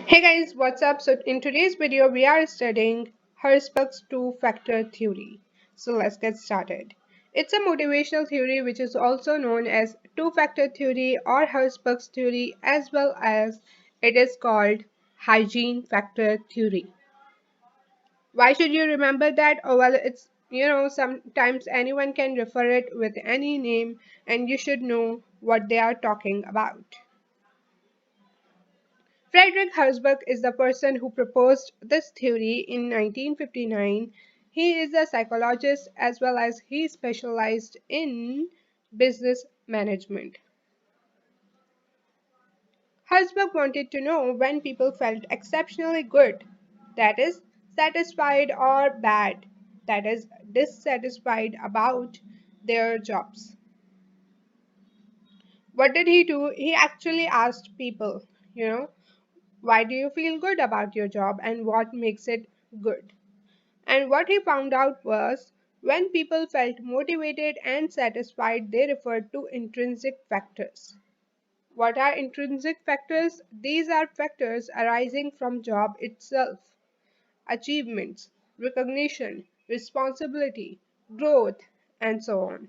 Hey guys, what's up? So in today's video, we are studying Herzberg's two-factor theory. So let's get started. It's a motivational theory which is also known as two-factor theory or Herzberg's theory, as well as it is called hygiene factor theory. Why should you remember that? Oh well, it's sometimes anyone can refer it with any name and you should know what they are talking about. Friedrich Herzberg is the person who proposed this theory in 1959. He is a psychologist as well as he specialized in business management. Herzberg wanted to know when people felt exceptionally good, that is, satisfied, or bad, that is, dissatisfied about their jobs. What did he do? He actually asked people, you know, why do you feel good about your job and what makes it good? And what he found out was when people felt motivated and satisfied, they referred to intrinsic factors. What are intrinsic factors? These are factors arising from job itself, achievements, recognition, responsibility, growth, and so on.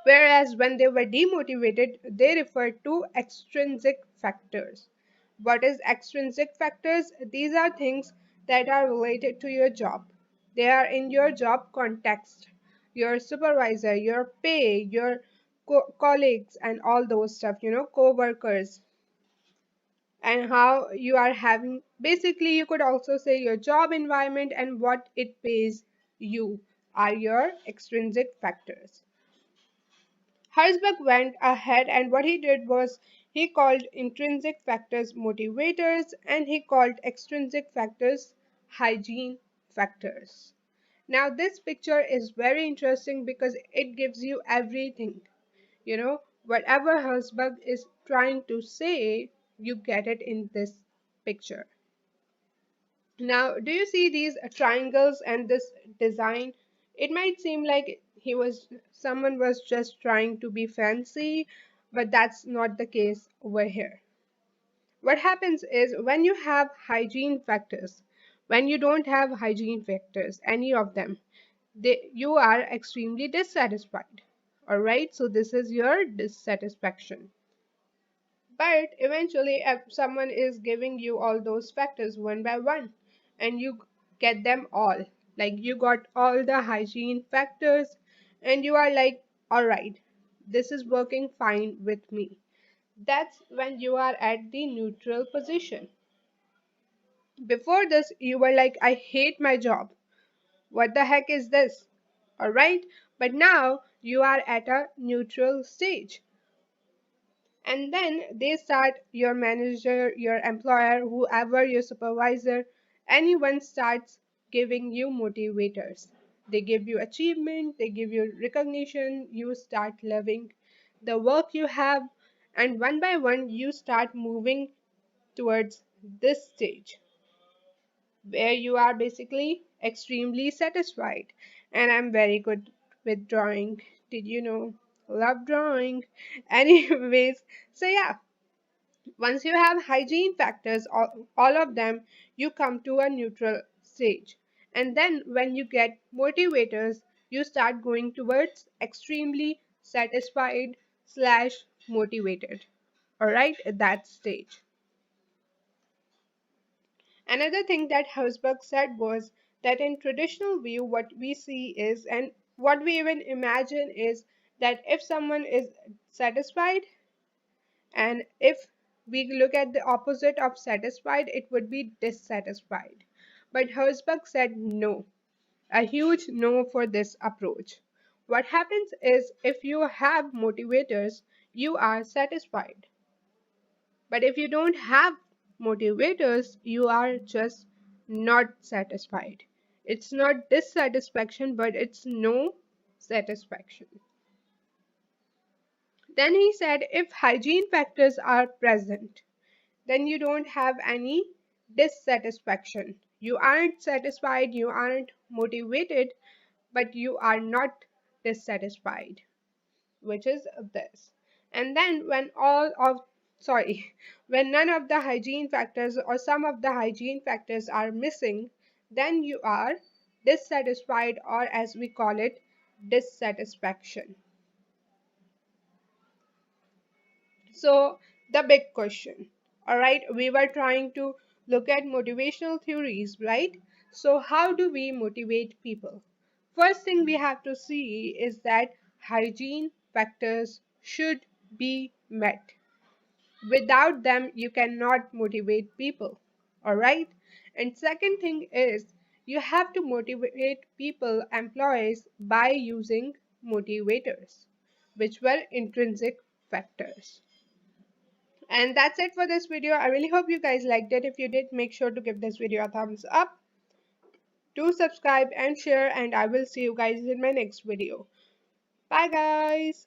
Whereas when they were demotivated, they referred to extrinsic factors. What is extrinsic factors? These are things that are related to your job. They are in your job context. Your supervisor, your pay, your colleagues, and all those stuff, co-workers, and how you are having. Basically, you could also say your job environment and what it pays you are your extrinsic factors. Herzberg went ahead and what he did was he called intrinsic factors motivators and he called extrinsic factors hygiene factors. Now, this picture is very interesting because it gives you everything. Whatever Herzberg is trying to say, you get it in this picture. Now, do you see these triangles and this design? It might seem like someone was just trying to be fancy, but that's not the case over here. What happens is when you have hygiene factors, when you don't have hygiene factors, any of them, you are extremely dissatisfied. All right, so this is your dissatisfaction. But eventually, if someone is giving you all those factors one by one, and you get them all, like you got all the hygiene factors, and you are like, all right, this is working fine with me. That's when you are at the neutral position. Before this, you were like, I hate my job. What the heck is this? All right, but now you are at a neutral stage. And then they start, your manager, your employer, whoever, your supervisor, anyone starts giving you motivators. They give you achievement, they give you recognition, you start loving the work you have, and one by one you start moving towards this stage where you are basically extremely satisfied. And I'm very good with drawing. Did you know? Love drawing. Anyways, so yeah, once you have hygiene factors, all of them, you come to a neutral stage. And then when you get motivators, you start going towards extremely satisfied slash motivated. All right, at that stage. Another thing that Herzberg said was that in traditional view, what we see is, and what we even imagine is that if someone is satisfied, and if we look at the opposite of satisfied, it would be dissatisfied. But Herzberg said no, a huge no for this approach. What happens is if you have motivators, you are satisfied. But if you don't have motivators, you are just not satisfied. It's not dissatisfaction, but it's no satisfaction. Then he said if hygiene factors are present, then you don't have any dissatisfaction. You aren't satisfied, you aren't motivated, but you are not dissatisfied, which is this. And then when all of sorry, when none of the hygiene factors or some of the hygiene factors are missing, then you are dissatisfied, or as we call it, dissatisfaction. So, the big question. All right, we were trying to look at motivational theories, right? So, how do we motivate people? First thing we have to see is that hygiene factors should be met. Without them, you cannot motivate people. All right? And second thing is you have to motivate people, employees, by using motivators, which were intrinsic factors. And that's it for this video. I really hope you guys liked it. If you did, make sure to give this video a thumbs up. Do subscribe and share, and I will see you guys in my next video. Bye, guys.